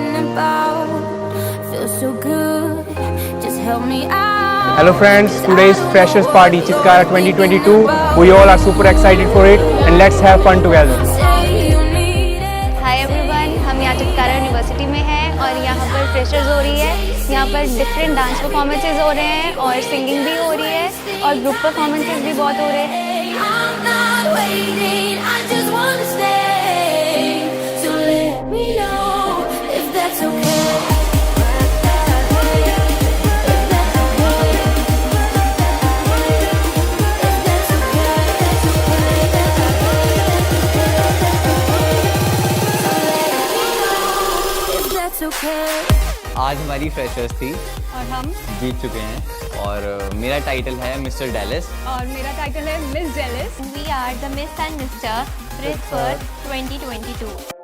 talking about. Feels so good, just help me out. Hello friends, today's freshers party Chitkara 2022. We all are super excited for it and let's have fun together. Hi everyone, हम यहाँ Chitkara university में हैं और यहाँ पर freshers हो रही है। यहाँ पर डिफरेंट डांस परफॉर्मेंसेज हो रहे हैं और सिंगिंग भी हो रही है और ग्रुप परफॉर्मेंसेज भी बहुत हो रहे हैं। आज हमारी फ्रेशर्स थी और हम जीत चुके हैं और मेरा टाइटल है मिस्टर डेलिस और मेरा टाइटल है miss Dallas. We are the Miss and Mr. Frisbee 2022.